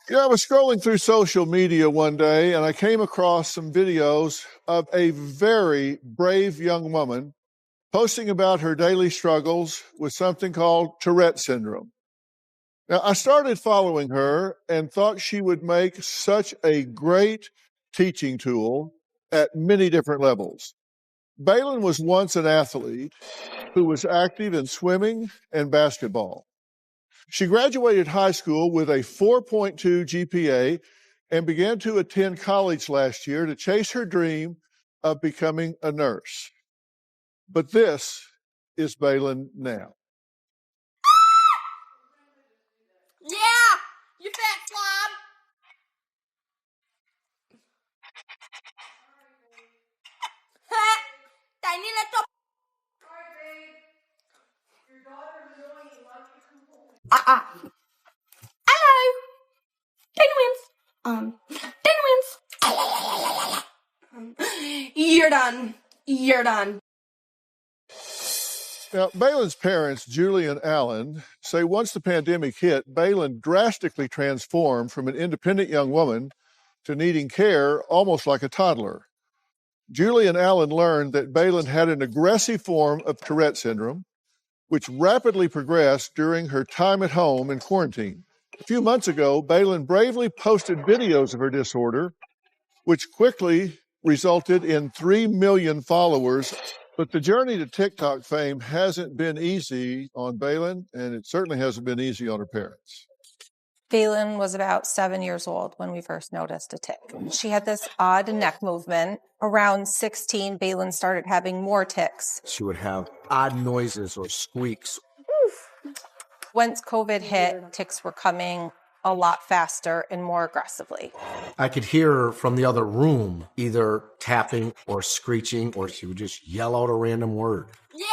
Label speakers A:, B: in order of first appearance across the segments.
A: I was scrolling through social media one day and I came across some videos of a very brave young woman posting about her daily struggles with something called Tourette's syndrome. Now, I started following her and thought she would make such a great teaching tool at many different levels. Balin was once an athlete who was active in swimming and basketball. She graduated high school with a 4.2 GPA and began to attend college last year to chase her dream of becoming a nurse. But this is Balin now.
B: Yeah, you fat slob. Tại ni là to. Hello. Penguins. You're done. You're done.
A: Now, Balin's parents, Julie and Alan, say once the pandemic hit, Balin drastically transformed from an independent young woman to needing care almost like a toddler. Julie and Alan learned that Balin had an aggressive form of Tourette syndrome, which rapidly progressed during her time at home in quarantine. A few months ago, Balin bravely posted videos of her disorder, which quickly resulted in 3 million followers. But the journey to TikTok fame hasn't been easy on Balin, and it certainly hasn't been easy on her parents.
C: Balin was about 7 years old when we first noticed a tick. She had this odd neck movement. Around 16, Balin started having more ticks.
D: She would have odd noises or squeaks.
C: Once COVID hit, ticks were coming a lot faster and more aggressively.
D: I could hear her from the other room, either tapping or screeching, or she would just yell out a random word.
B: Yeah,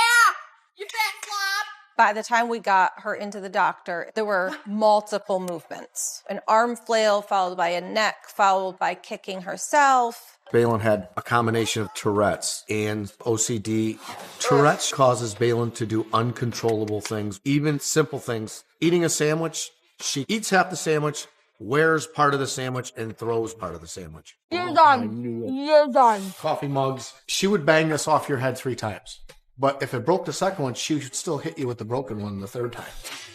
B: you fat slob.
C: By the time we got her into the doctor, there were multiple movements. An arm flail followed by a neck, followed by kicking herself.
D: Balin had a combination of Tourette's and OCD. Tourette's causes Balin to do uncontrollable things, even simple things. Eating a sandwich, she eats half the sandwich, wears part of the sandwich, and throws part of the sandwich.
B: You're done. You're done.
D: Coffee mugs. She would bang this off your head 3 times. But if it broke the second one, she would still hit you with the broken one the 3rd time.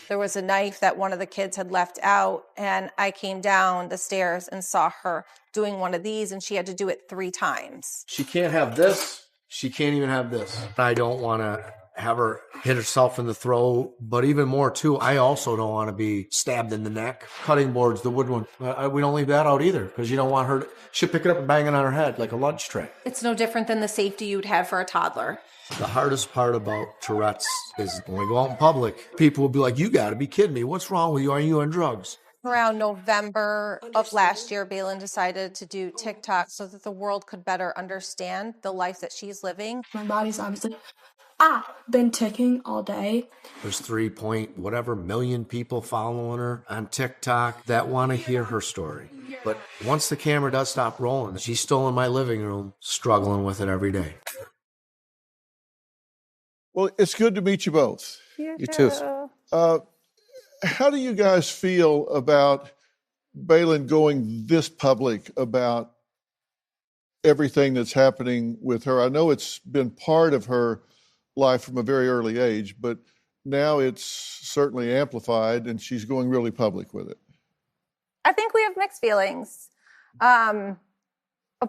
C: There was a knife that one of the kids had left out, and I came down the stairs and saw her doing one of these, and she had to do it 3 times.
D: She can't have this. She can't even have this. I don't want to have her hit herself in the throat, but even more too, I also don't want to be stabbed in the neck. Cutting boards, the wood one, we don't leave that out either, because you don't want her to, she'll pick it up and bang it on her head like a lunch tray.
C: It's no different than the safety you'd have for a toddler.
D: The hardest part about Tourette's is when we go out in public, people will be like, you got to be kidding me. What's wrong with you? Are you on drugs?
C: Around November of last year, Balin decided to do TikTok so that the world could better understand the life that she's living.
E: My body's obviously, been ticking all day.
D: There's 3 million people following her on TikTok that want to hear her story. But once the camera does stop rolling, she's still in my living room struggling with it every day.
A: Well, it's good to meet you both.
D: You too.
A: How do you guys feel about Balin going this public about everything that's happening with her? I know it's been part of her life from a very early age, but now it's certainly amplified and she's going really public with it.
C: I think we have mixed feelings. A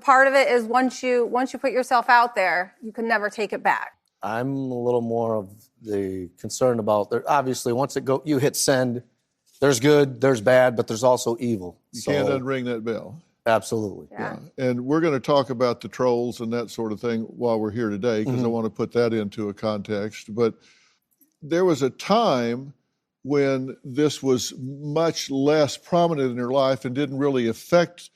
C: part of it is once you put yourself out there, you can never take it back.
F: I'm a little more of the concern about there. Obviously, once you hit send, there's good, there's bad, but there's also evil.
A: You can't unring that bell.
F: Absolutely.
C: Yeah.
A: And we're going to talk about the trolls and that sort of thing while we're here today, because I want to put that into a context. But there was a time when this was much less prominent in her life and didn't really affect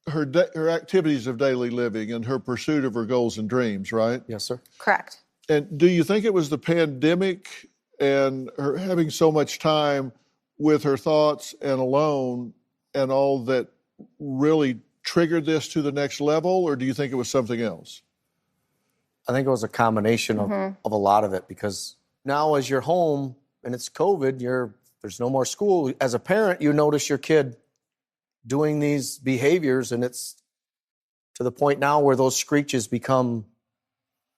A: her activities of daily living and her pursuit of her goals and dreams, right?
F: Yes, sir.
C: Correct.
A: And do you think it was the pandemic and her having so much time with her thoughts and alone and all that really triggered this to the next level, or do you think it was something else?
F: I think it was a combination of a lot of it, because now as you're home and it's COVID, there's no more school. As a parent, you notice your kid doing these behaviors, and it's to the point now where those screeches become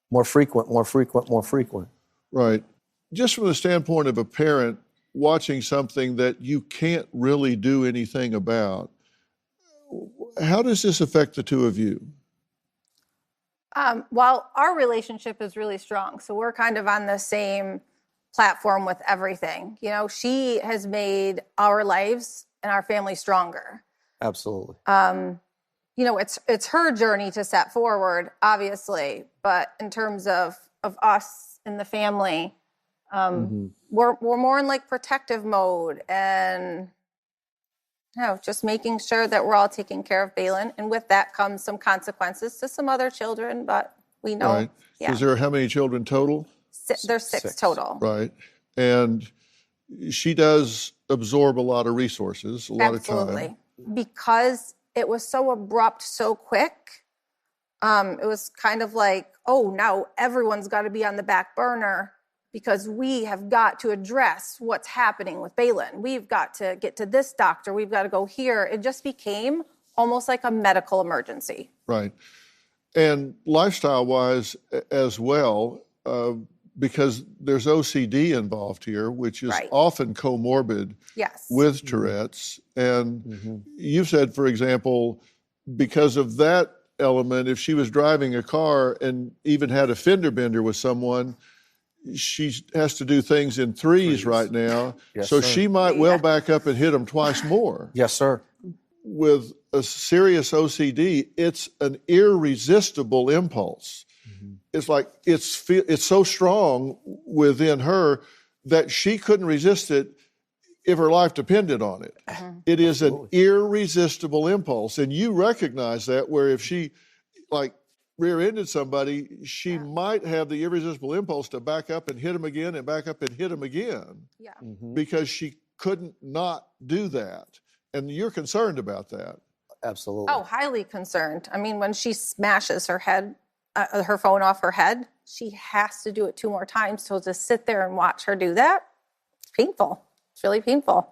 F: more frequent.
A: Right. Just from the standpoint of a parent watching something that you can't really do anything about, how does this affect the two of you?
C: Well, our relationship is really strong, so we're kind of on the same platform with everything. You know, she has made our lives and our family stronger.
F: Absolutely.
C: You know, it's her journey to set forward, obviously, but in terms of us and the family, we're more in like protective mode, and just making sure that we're all taking care of Balin. And with that comes some consequences to some other children, but we know.
A: Right. Because there are how many children total?
C: There's six total.
A: Right. And she does absorb a lot of resources, a lot of time.
C: Absolutely. Because it was so abrupt, so quick, it was kind of like, oh, now everyone's got to be on the back burner because we have got to address what's happening with Balin. We've got to get to this doctor. We've got to go here. It just became almost like a medical emergency.
A: Right. And lifestyle-wise as well, because there's OCD involved here, which is often comorbid with Tourette's. And you've said, for example, because of that element, if she was driving a car and even had a fender bender with someone, she has to do things in threes right now.
F: Yes,
A: so
F: sir.
A: she might well back up and hit them twice more.
F: Yes, sir.
A: With a serious OCD, it's an irresistible impulse. It's like it's so strong within her that she couldn't resist it if her life depended on it. It is an irresistible impulse. And you recognize that, where if she like rear-ended somebody, she might have the irresistible impulse to back up and hit him again and back up and hit him again. Yeah. Because she couldn't not do that. And you're concerned about that.
F: Absolutely.
C: Oh, highly concerned. I mean, when she smashes her head, her phone off her head, she has to do it 2 more times. So to sit there and watch her do that, it's painful. It's really painful.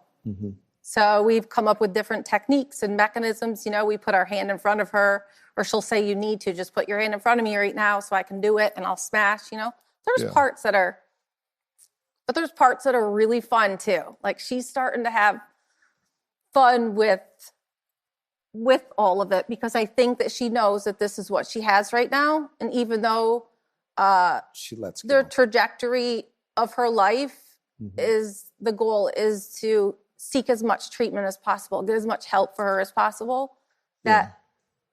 C: So we've come up with different techniques and mechanisms. You know, we put our hand in front of her, or she'll say, you need to just put your hand in front of me right now so I can do it, and I'll smash, you know. There's parts that are, but there's parts that are really fun too. Like, she's starting to have fun with all of it, because I think that she knows that this is what she has right now. And even though
F: she lets go.
C: The trajectory of her life is, the goal is to seek as much treatment as possible, get as much help for her as possible, that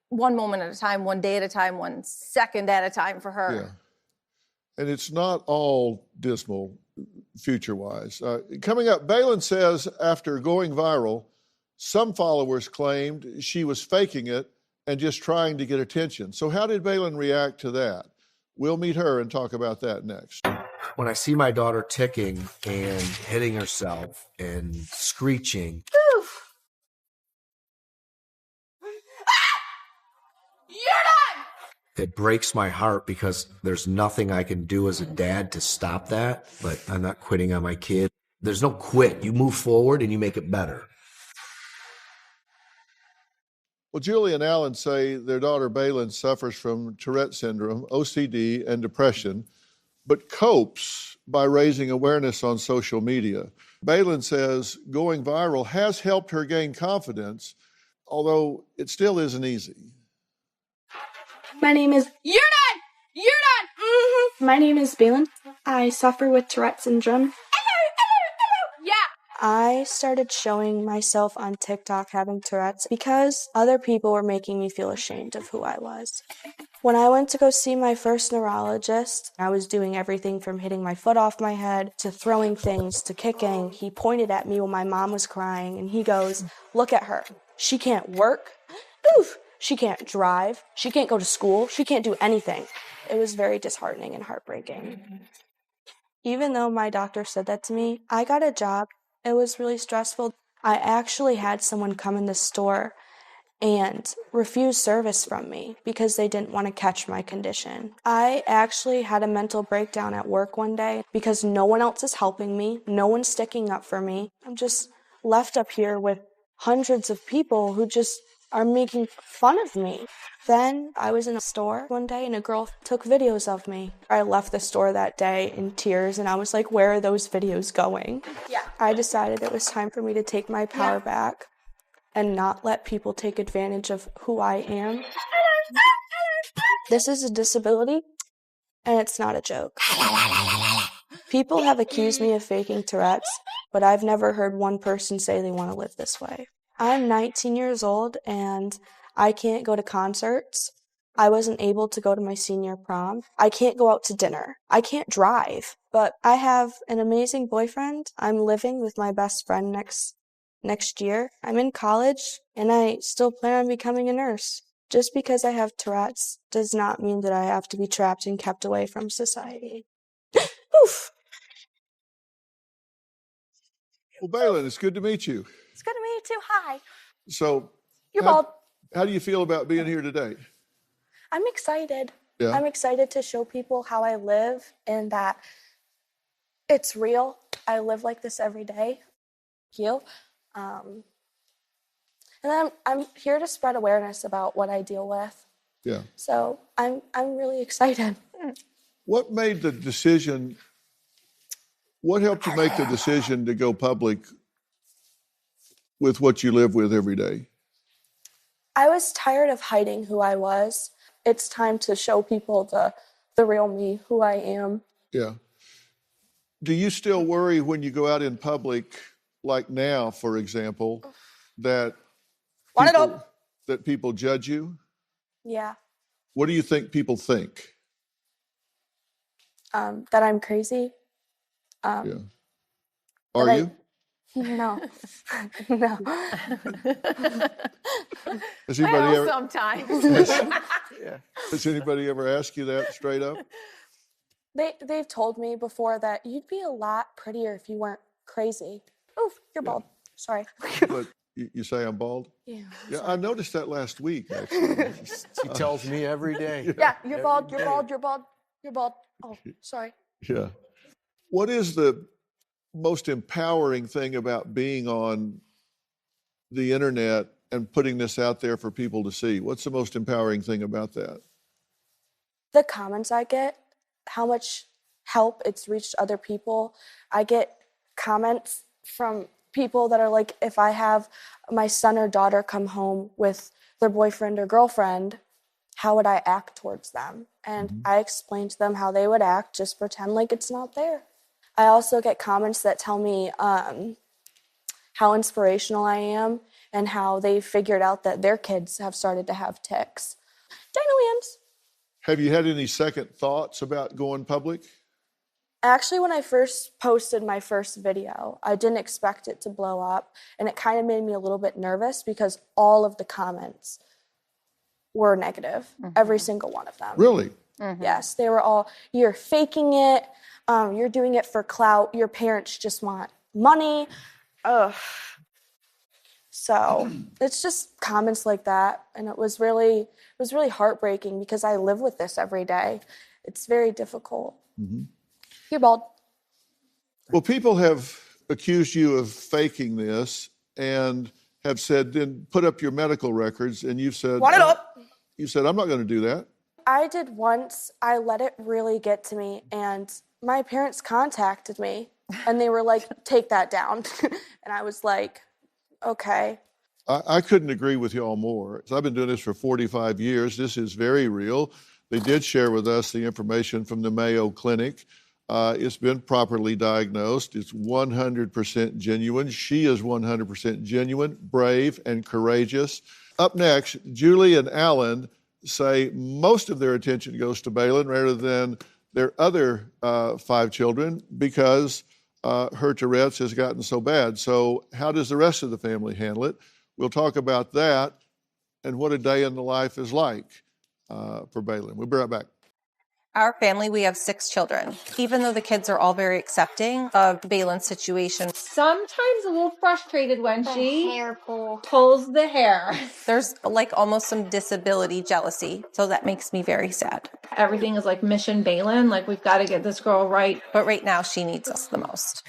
C: one moment at a time, one day at a time, 1 second at a time for her.
A: Yeah. And it's not all dismal future-wise. Coming up, Balin says after going viral, some followers claimed she was faking it and just trying to get attention. So how did Balin react to that? We'll meet her and talk about that next.
D: When I see my daughter ticking and hitting herself and screeching, it breaks my heart, because there's nothing I can do as a dad to stop that, but I'm not quitting on my kid. There's no quit. You move forward and you make it better.
A: Well, Julie and Alan say their daughter Balin suffers from Tourette's syndrome, OCD, and depression, but copes by raising awareness on social media. Balin says going viral has helped her gain confidence, although it still isn't easy.
E: My name is...
B: You're done! You're done!
E: My name is Balin. I suffer with Tourette's syndrome.
B: Yeah!
E: I started showing myself on TikTok having Tourette's because other people were making me feel ashamed of who I was. When I went to go see my first neurologist, I was doing everything from hitting my foot off my head to throwing things to kicking. He pointed at me when my mom was crying and he goes, "Look at her. She can't work. Oof. She can't drive. She can't go to school. She can't do anything." It was very disheartening and heartbreaking. Even though my doctor said that to me, I got a job. It was really stressful. I actually had someone come in the store and refuse service from me because they didn't want to catch my condition. I actually had a mental breakdown at work one day because no one else is helping me. No one's sticking up for me. I'm just left up here with hundreds of people who just are making fun of me. Then I was in a store one day and a girl took videos of me. I left the store that day in tears and I was like, where are those videos going?
B: Yeah.
E: I decided it was time for me to take my power back and not let people take advantage of who I am. This is a disability and it's not a joke. People have accused me of faking Tourette's, but I've never heard one person say they want to live this way. I'm 19 years old and I can't go to concerts. I wasn't able to go to my senior prom. I can't go out to dinner. I can't drive, but I have an amazing boyfriend. I'm living with my best friend next year. I'm in college and I still plan on becoming a nurse. Just because I have Tourette's does not mean that I have to be trapped and kept away from society. Oof.
A: Well, Balin, it's good to meet you.
C: It's good to meet you too. Hi.
A: So,
C: You're bald.
A: how do you feel about being here today?
E: I'm excited.
A: Yeah.
E: I'm excited to show people how I live and that it's real. I live like this every day. Thank you. And then I'm here to spread awareness about what I deal with.
A: Yeah.
E: So I'm really excited.
A: What made the decision? What helped you make the decision to go public with what you live with every day?
E: I was tired of hiding who I was. It's time to show people the real me, who I am.
A: Yeah. Do you still worry when you go out in public, like now, for example, that people judge you?
E: Yeah.
A: What do you think people think?
E: That I'm crazy.
A: Yeah. Are you?
E: No. No.
A: Has anybody ever?
B: Sometimes.
A: Has anybody ever asked you that straight up?
E: They've told me before that you'd be a lot prettier if you weren't crazy. Oof, you're bald. Sorry.
A: But you say I'm bald?
E: Yeah.
A: Yeah, I noticed that last week, actually.
D: He tells me every day.
E: Yeah, you're bald, you're bald, you're bald, you're bald. Oh, sorry.
A: Yeah. What is the most empowering thing about being on the internet and putting this out there for people to see? What's the most empowering thing about that?
E: The comments I get, how much help it's reached other people. I get comments from people that are like, if I have my son or daughter come home with their boyfriend or girlfriend, how would I act towards them? And I explain to them how they would act, just pretend like it's not there. I also get comments that tell me how inspirational I am and how they figured out that their kids have started to have tics. Dino Williams.
A: Have you had any second thoughts about going public?
E: Actually, when I first posted my first video, I didn't expect it to blow up, and it kind of made me a little bit nervous because all of the comments were negative, every single one of them.
A: Really?
E: Yes, they were all, you're faking it, you're doing it for clout, your parents just want money. Ugh. So it's just comments like that, and it was really heartbreaking because I live with this every day. It's very difficult. You're bald.
A: Well, people have accused you of faking this and have said, then put up your medical records, and you've said,
E: Want it up.
A: You said, I'm not going to do that.
E: I did once. I let it really get to me, and my parents contacted me, and they were like, take that down. And I was like, okay.
A: I couldn't agree with you all more. I've been doing this for 45 years. This is very real. They did share with us the information from the Mayo Clinic. It's been properly diagnosed. It's 100% genuine. She is 100% genuine, brave, and courageous. Up next, Julie and Alan say most of their attention goes to Balin rather than their other 5 children because her Tourette's has gotten so bad. So how does the rest of the family handle it? We'll talk about that and what a day in the life is like for Balin. We'll be right back.
C: Our family, we have 6 children. Even though the kids are all very accepting of Balin's situation,
B: Sometimes a little frustrated when she
G: hair pull.
B: pulls the hair.
C: there's like almost some disability jealousy. So that makes me very sad.
B: Everything is like mission Balin. Like, we've got to get this girl right.
C: But right now, she needs us the most.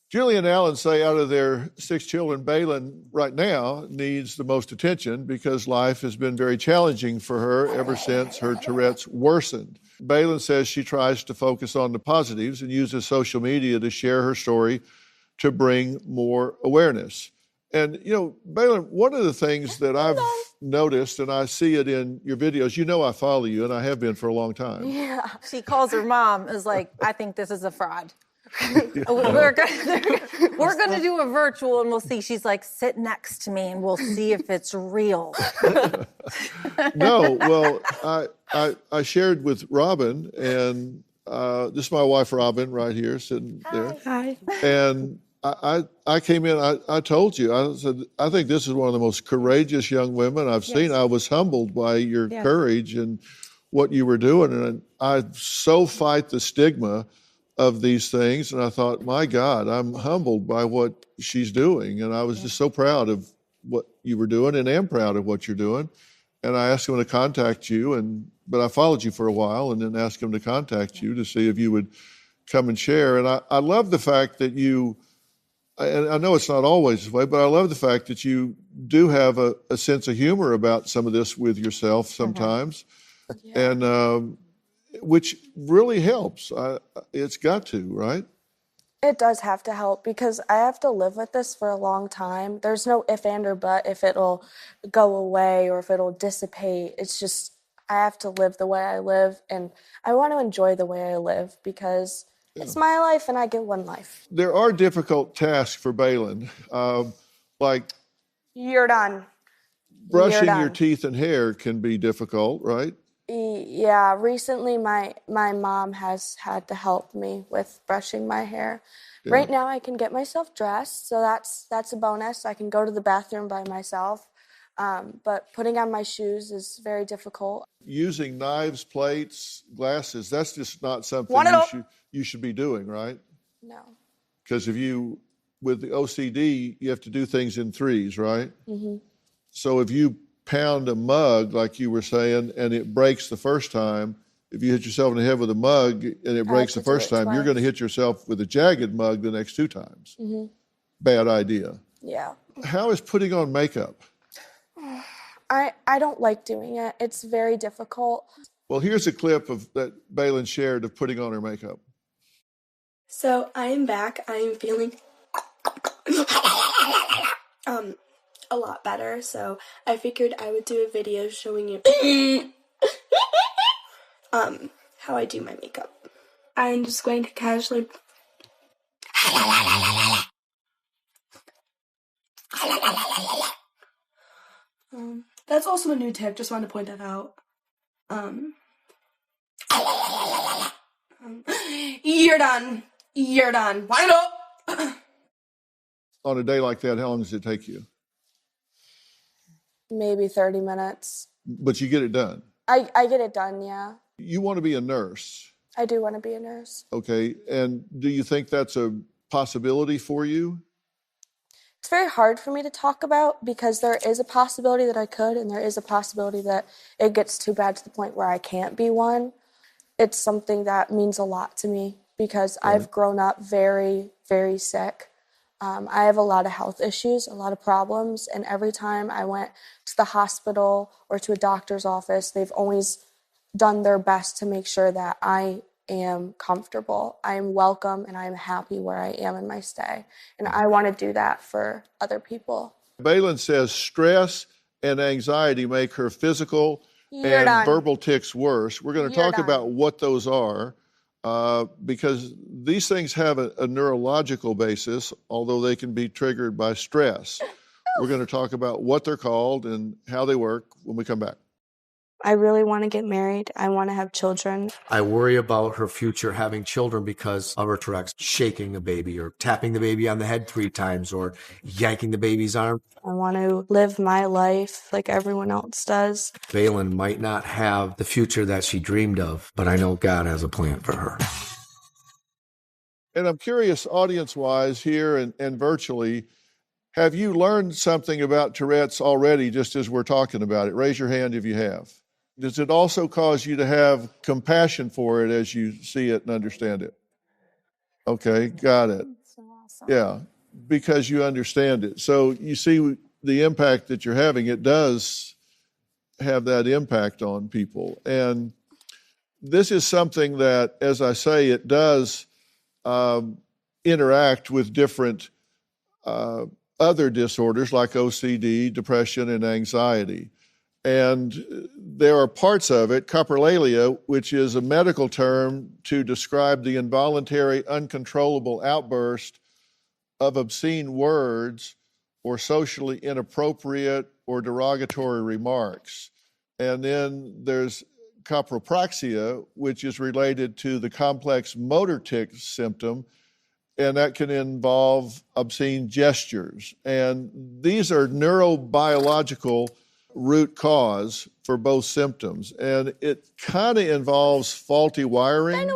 A: Julie and Alan say out of their 6 children, Balin right now needs the most attention because life has been very challenging for her ever since her Tourette's worsened. Balin says she tries to focus on the positives and uses social media to share her story to bring more awareness. And, Balin, one of the things that I've noticed, and I see it in your videos, I follow you, and I have been for a long time.
C: Yeah. She calls her mom, is like, I think this is a fraud. We're gonna do a virtual and we'll see. She's like, sit next to me and we'll see if it's real.
A: No, well, I shared with Robin, and this is my wife Robin right here sitting there.
E: Hi.
A: And I came in, I told you, I said, I think this is one of the most courageous young women I've seen. I was humbled by your courage and what you were doing. And I so fight the stigma of these things. And I thought, my God, I'm humbled by what she's doing. And I was just so proud of what you were doing and am proud of what you're doing. And I asked him to contact you, but I followed you for a while and then asked him to contact you to see if you would come and share. And I love the fact that and I know it's not always this way, but I love the fact that you do have a sense of humor about some of this with yourself sometimes. And which really helps. It's got to, right?
E: It does have to help because I have to live with this for a long time. There's no if, and, or but if it'll go away or if it'll dissipate. It's just I have to live the way I live, and I want to enjoy the way I live because it's my life and I get one life.
A: There are difficult tasks for Balin, like
E: You're done.
A: brushing your teeth and hair can be difficult, right?
E: Yeah, recently my mom has had to help me with brushing my hair. Yeah. Right now I can get myself dressed, so that's a bonus. I can go to the bathroom by myself, but putting on my shoes is very difficult. Using
A: knives, plates, glasses, that's just not something you should be doing, right?
E: No.
A: Because with the OCD, you have to do things in threes, right? Mm-hmm. So if you pound a mug, like you were saying, and it breaks the first time, if you hit yourself in the head with a mug and it breaks the first time, you're going to hit yourself with a jagged mug the next 2 times. Mm-hmm. Bad idea.
E: Yeah.
A: How is putting on makeup?
E: I don't like doing it. It's very difficult.
A: Well, here's a clip that Balin shared of putting on her makeup.
E: So I am back. I am feeling a lot better, so I figured I would do a video showing you how I do my makeup. I'm just going to casually that's also a new tip, just wanted to point that out. You're done. Wind up.
A: On a day like that, how long does it take you?
E: Maybe 30 minutes.
A: But you get it done?
E: I get it done, yeah.
A: You want to be a nurse?
E: I do want to be a nurse.
A: Okay, and do you think that's a possibility for you?
E: It's very hard for me to talk about because there is a possibility that I could, and there is a possibility that it gets too bad to the point where I can't be one. It's something that means a lot to me because I've grown up very, very sick. I have a lot of health issues, a lot of problems, and every time I went to the hospital or to a doctor's office, they've always done their best to make sure that I am comfortable, I am welcome, and I am happy where I am in my stay. And I want to do that for other people.
A: Balin says stress and anxiety make her physical verbal tics worse. We're going to talk about what those are. Because these things have a neurological basis, although they can be triggered by stress. We're going to talk about what they're called and how they work when we come back.
E: I really want to get married. I want to have children.
D: I worry about her future having children because of her Tourette's, shaking a baby or tapping the baby on the head 3 times or yanking the baby's arm.
E: I want to live my life like everyone else does.
D: Balin might not have the future that she dreamed of, but I know God has a plan for her.
A: And I'm curious, audience-wise here and virtually, have you learned something about Tourette's already just as we're talking about it? Raise your hand if you have. Does it also cause you to have compassion for it as you see it and understand it? Okay, got it. Yeah, because you understand it. So you see the impact that you're having. It does have that impact on people. And this is something that, as I say, it does interact with different other disorders like OCD, depression, and anxiety. And there are parts of it, coprolalia, which is a medical term to describe the involuntary, uncontrollable outburst of obscene words or socially inappropriate or derogatory remarks. And then there's copropraxia, which is related to the complex motor tic symptom, and that can involve obscene gestures. And these are neurobiological root cause for both symptoms. And it kind of involves faulty wiring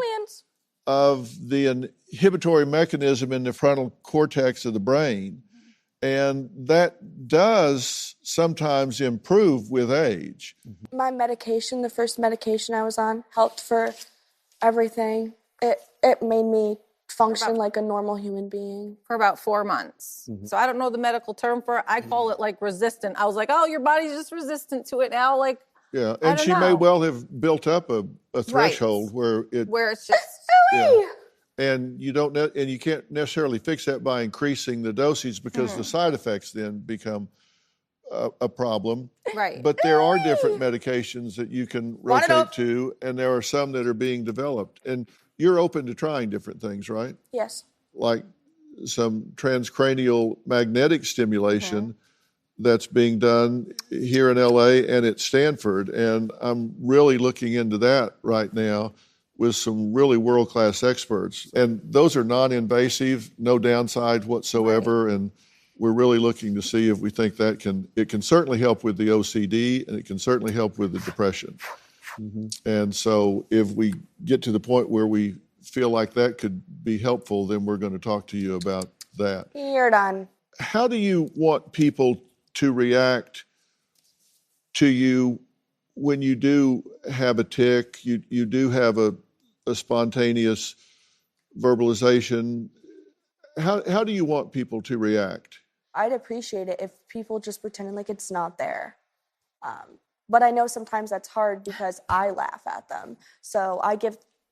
A: of the inhibitory mechanism in the frontal cortex of the brain. And that does sometimes improve with age.
E: My medication, the first medication I was on, helped for everything. It made me function like a normal human being.
C: For about 4 months. So I don't know the medical term for it. I call it like resistant. I was like, oh, your body's just resistant to it now. Like,
A: Yeah, and she may well have built up a threshold where
C: it's just
A: and you don't and you can't necessarily fix that by increasing the dosage because the side effects then become a problem.
C: right.
A: But there are different medications that you can rotate to, and there are some that are being developed. And you're open to trying different things, right?
E: Yes.
A: Like some transcranial magnetic stimulation that's being done here in LA and at Stanford. And I'm really looking into that right now with some really world-class experts. And those are non-invasive, no downside whatsoever. Right. And we're really looking to see if we think that it can certainly help with the OCD, and it can certainly help with the depression. And so if we get to the point where we feel like that could be helpful, then we're going to talk to you about that.
E: You're done.
A: How do you want people to react to you when you do have a tic, you do have a spontaneous verbalization? How do you want people to react?
E: I'd appreciate it if people just pretended like it's not there. But I know sometimes that's hard because I laugh at them. So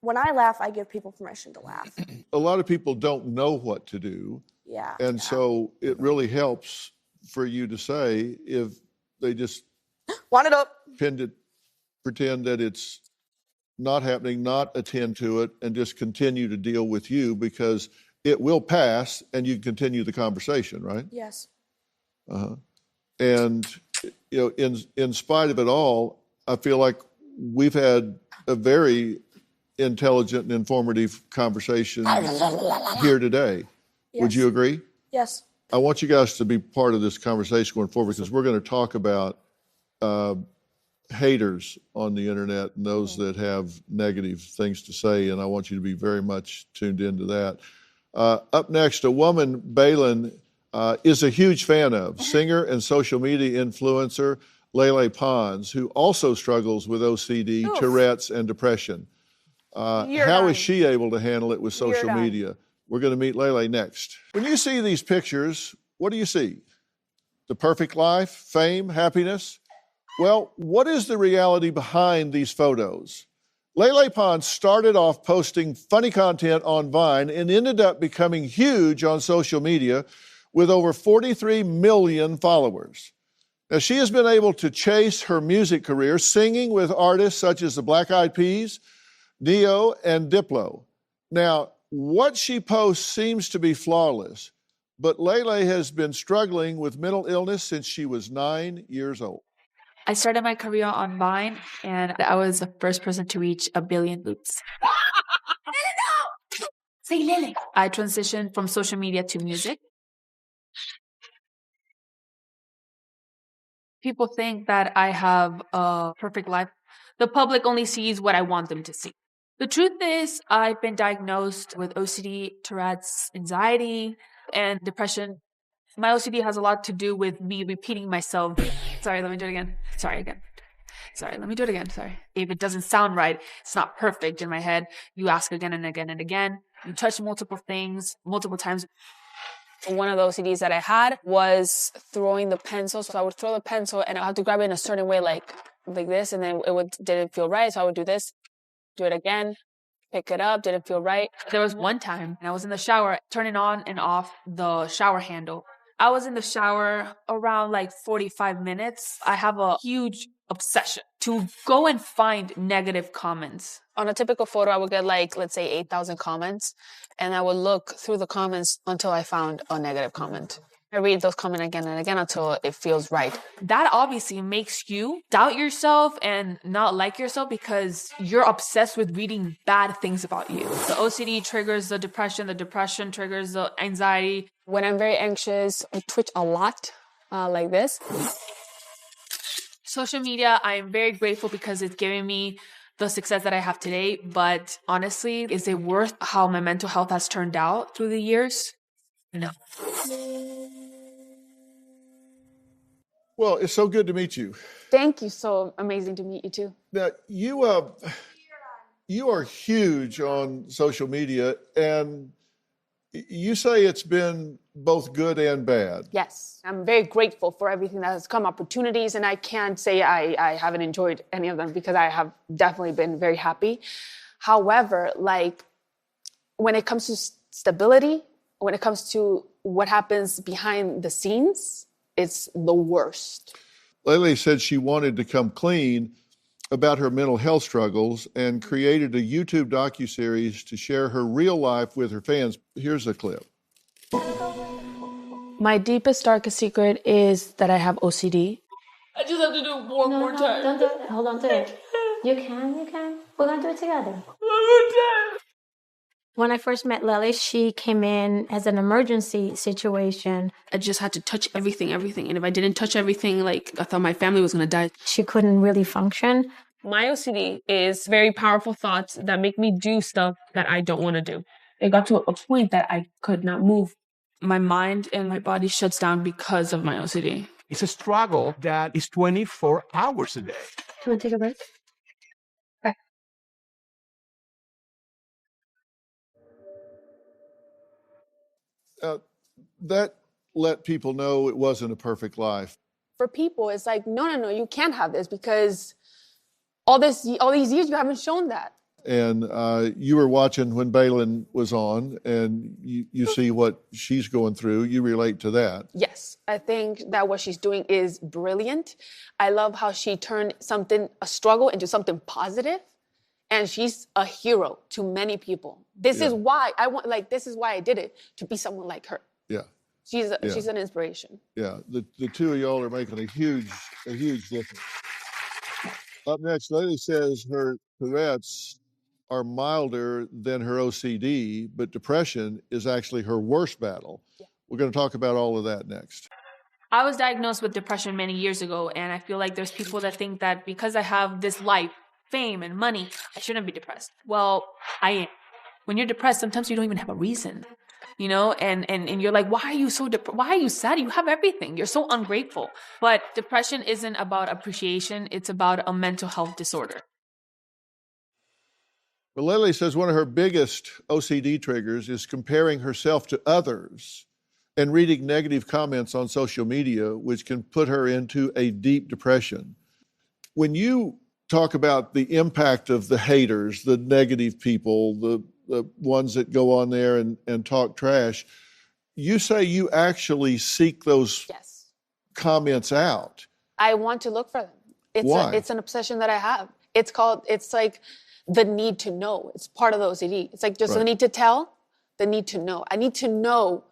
E: when I laugh, I give people permission to laugh.
A: A lot of people don't know what to do.
E: Yeah.
A: And so it really helps for you to say, if they just
E: want it up,
A: pretend that it's not happening, not attend to it, and just continue to deal with you, because it will pass and you continue the conversation, right?
E: Yes.
A: And in spite of it all, I feel like we've had a very intelligent and informative conversation here today.
E: Yes.
A: Would you agree?
E: Yes.
A: I want you guys to be part of this conversation going forward, because we're going to talk about haters on the internet and those that have negative things to say, and I want you to be very much tuned into that. Up next, a woman Balin is a huge fan of, singer and social media influencer Lele Pons, who also struggles with OCD, Tourettes, and depression. How is she able to handle it with social media? We're going to meet Lele next. When you see these pictures, what do you see? The perfect life, fame, happiness? Well, what is the reality behind these photos? Lele Pons started off posting funny content on Vine and ended up becoming huge on social media with over 43 million followers. Now, she has been able to chase her music career singing with artists such as the Black Eyed Peas, Neo, and Diplo. Now, what she posts seems to be flawless, but Lele has been struggling with mental illness since she was 9 years old.
G: I started my career on Vine, and I was the first person to reach 1 billion loops. Say Lele. I transitioned from social media to music. People think that I have a perfect life. The public only sees what I want them to see. The truth is, I've been diagnosed with OCD, Tourette's, anxiety, and depression. My OCD has a lot to do with me repeating myself. Sorry, let me do it again. Sorry, let me do it again. Sorry. If it doesn't sound right, it's not perfect in my head. You ask again and again and again. You touch multiple things, multiple times.
H: One of the OCDs that I had was throwing the pencil. So I would throw the pencil and I have to grab it in a certain way, like this, and then didn't feel right. So I would do this, do it again, pick it up, didn't feel right.
G: There was one time I was in the shower, turning on and off the shower handle. I was in the shower around like 45 minutes. I have a huge obsession to go and find negative comments.
H: On a typical photo, I would get like, let's say 8,000 comments. And I would look through the comments until I found a negative comment. I read those comments again and again until it feels right.
G: That obviously makes you doubt yourself and not like yourself because you're obsessed with reading bad things about you. The OCD triggers the depression triggers the anxiety.
H: When I'm very anxious, I twitch a lot, like this.
G: Social media, I am very grateful because it's giving me the success that I have today. But honestly, is it worth how my mental health has turned out through the years? No.
A: Well, it's so good to meet you.
H: Thank you. So amazing to meet you too.
A: Now, you are huge on social media, and you say it's been both good and bad.
H: Yes, I'm very grateful for everything that has come, opportunities, and I can't say I haven't enjoyed any of them because I have definitely been very happy. However, like when it comes to stability, when it comes to what happens behind the scenes, it's the worst.
A: Lele said she wanted to come clean about her mental health struggles and created a YouTube docuseries to share her real life with her fans. Here's a clip.
H: My deepest, darkest secret is that I have OCD.
G: I just have to do it one more time.
B: Don't do it. Hold on to it. You can. We're going to do it together.
G: One more time.
B: When I first met Lily, she came in as an emergency situation.
I: I just had to touch everything. And if I didn't touch everything, like I thought my family was going to die.
B: She couldn't really function.
I: My OCD is very powerful thoughts that make me do stuff that I don't want to do. It got to a point that I could not move. My mind and my body shuts down because of my OCD.
J: It's a struggle that is 24 hours a day.
B: You want to take a break?
A: That let people know it wasn't a perfect life.
H: For people, it's like, no, you can't have this because all these years you haven't shown that.
A: And you were watching when Balin was on, and you see what she's going through. You relate to that.
H: Yes, I think that what she's doing is brilliant. I love how she turned a struggle into something positive, and she's a hero to many people. This is why I did it, to be someone like her.
A: Yeah.
H: She's an inspiration.
A: Yeah, the two of y'all are making a huge difference. Up next, Lily says her Tourette's are milder than her OCD, but depression is actually her worst battle. Yeah. We're going to talk about all of that next.
G: I was diagnosed with depression many years ago, and I feel like there's people that think that because I have this life, fame, and money, I shouldn't be depressed. Well, I am. When you're depressed, sometimes you don't even have a reason, you know, and you're like, why are you so why are you sad? You have everything. You're so ungrateful. But depression isn't about appreciation. It's about a mental health disorder.
A: But Lily says one of her biggest OCD triggers is comparing herself to others and reading negative comments on social media, which can put her into a deep depression. When you talk about the impact of the haters, the negative people, the ones that go on there and talk trash, you say you actually seek those comments out.
H: I want to look for them.
A: Why?
H: It's an obsession that I have. It's like the need to know. It's part of the OCD. It's like just the need to tell, the need to know. I need to know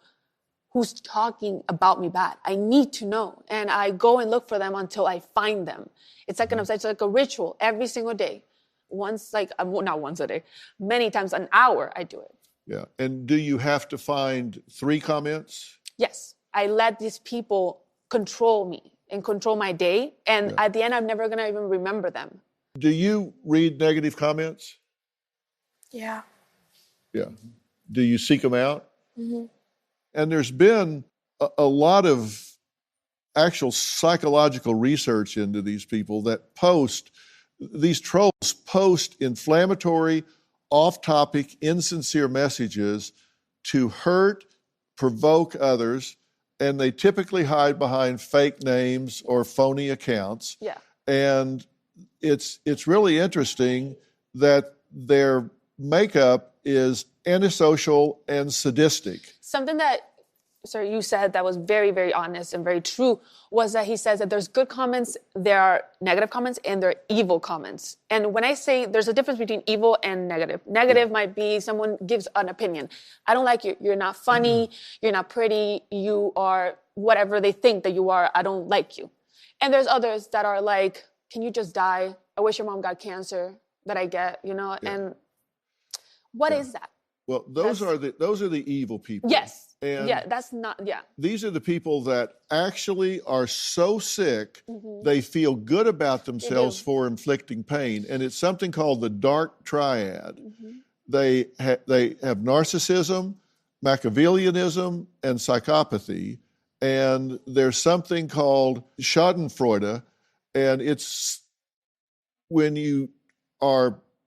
H: who's talking about me bad. I need to know. And I go and look for them until I find them. It's like an obsession, it's like a ritual every single day. Not once a day, many times an hour I do it.
A: Yeah. And do you have to find 3 comments?
H: Yes. I let these people control me and control my day. And at the end, I'm never going to even remember them.
A: Do you read negative comments?
H: Yeah.
A: Yeah. Do you seek them out?
H: Mm-hmm.
A: And there's been a lot of actual psychological research into these people that these trolls post inflammatory, off-topic, insincere messages to hurt, provoke others, and they typically hide behind fake names or phony accounts.
H: Yeah.
A: And it's really interesting that their makeup is antisocial and sadistic.
H: Something that, sir, you said that was very, very honest and very true was that he says that there's good comments, there are negative comments, and there are evil comments. And when I say there's a difference between evil and negative, negative might be someone gives an opinion. I don't like you. You're not funny. You're not pretty. You are whatever they think that you are. I don't like you. And there's others that are like, can you just die? I wish your mom got cancer that I get, you know? Yeah. And what is that?
A: Well, those are the evil people.
H: Yes.
A: And
H: yeah, that's not, yeah.
A: These are the people that actually are so sick, they feel good about themselves for inflicting pain. And it's something called the dark triad. They have narcissism, Machiavellianism, and psychopathy. And there's something called schadenfreude. And it's when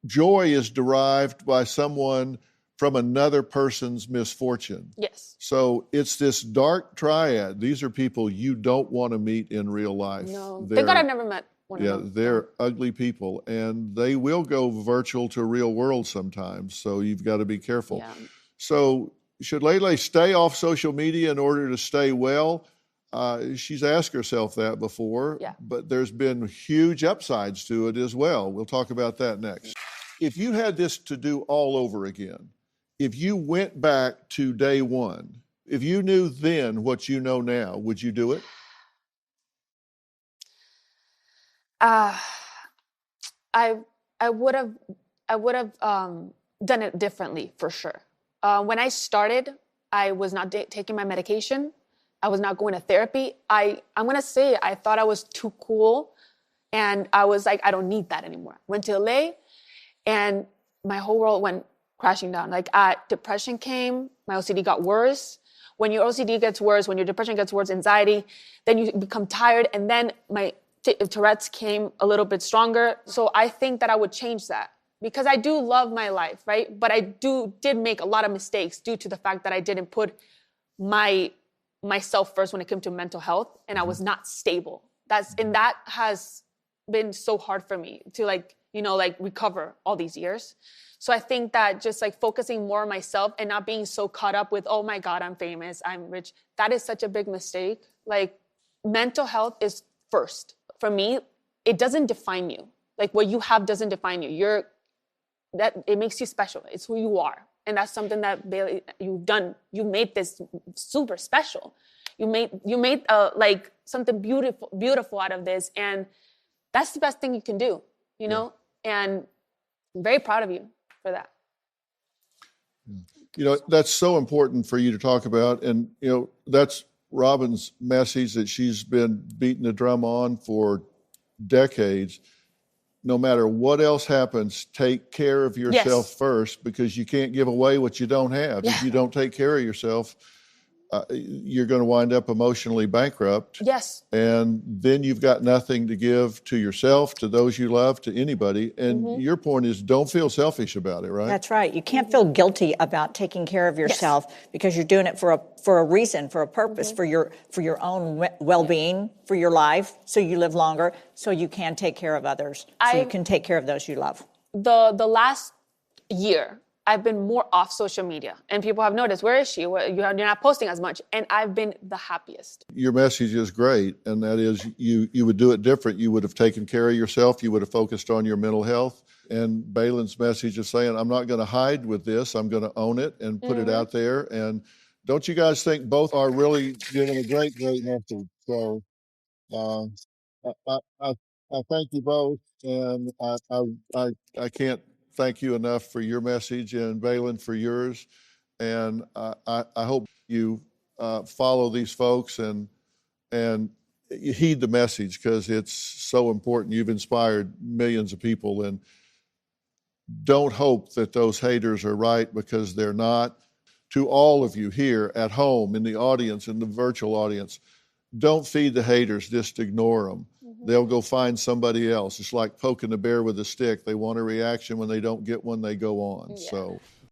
A: joy is derived by someone from another person's misfortune.
H: Yes.
A: So it's this dark triad. These are people you don't want to meet in real life.
H: No. Thank God I've never met one of them.
A: Yeah, they're ugly people, and they will go virtual to real world sometimes, so you've got to be careful.
H: Yeah.
A: So should Lele stay off social media in order to stay well? She's asked herself that before, but there's been huge upsides to it as well. We'll talk about that next. If you had this to do all over again, if you went back to day one, if you knew then what you know now, would you do it?
H: I would have done it differently for sure. When I started, I was not taking my medication. I was not going to therapy. I'm gonna say I thought I was too cool, and I was like, I don't need that anymore. Went to LA, and my whole world went crashing down. Like depression came, my OCD got worse. When your OCD gets worse, when your depression gets worse, anxiety, then you become tired. And then my Tourette's came a little bit stronger. So I think that I would change that because I do love my life, right? But I did make a lot of mistakes due to the fact that I didn't put myself first when it came to mental health, and I was not stable. That has been so hard for me to recover all these years. So I think that just like focusing more on myself and not being so caught up with, oh my God, I'm famous, I'm rich. That is such a big mistake. Like mental health is first. For me, it doesn't define you. Like what you have doesn't define you. It makes you special. It's who you are. And that's something that Bailey, you've done. You made this super special. You made like something beautiful out of this. And that's the best thing you can do, you know? And I'm very proud of you for that.
A: You know, that's so important for you to talk about. And, you know, that's Robin's message that she's been beating the drum on for decades. No matter what else happens, take care of yourself first, because you can't give away what you don't have. If you don't take care of yourself, you're going to wind up emotionally bankrupt.
H: Yes.
A: And then you've got nothing to give to yourself, to those you love, to anybody. And your point is, don't feel selfish about it, right?
K: That's right. You can't feel guilty about taking care of yourself because you're doing it for a reason, for a purpose, for your own well-being, for your life, so you live longer, so you can take care of others, so you can take care of those you love.
H: The last year, I've been more off social media, and people have noticed, where is she? You're not posting as much, and I've been the happiest.
A: Your message is great, and that is you would do it different. You would have taken care of yourself. You would have focused on your mental health. And Balin's message is saying, I'm not going to hide with this. I'm going to own it and put it out there. And don't you guys think both are really giving a great message? So I thank you both, and I can't thank you enough for your message, and Balin for yours. And I hope you follow these folks and you heed the message, because it's so important. You've inspired millions of people, and don't hope that those haters are right, because they're not. To all of you here at home, in the audience, in the virtual audience, don't feed the haters, just ignore them. They'll go find somebody else. It's like poking the bear with a stick. They want a reaction. When they don't get one, they go on. So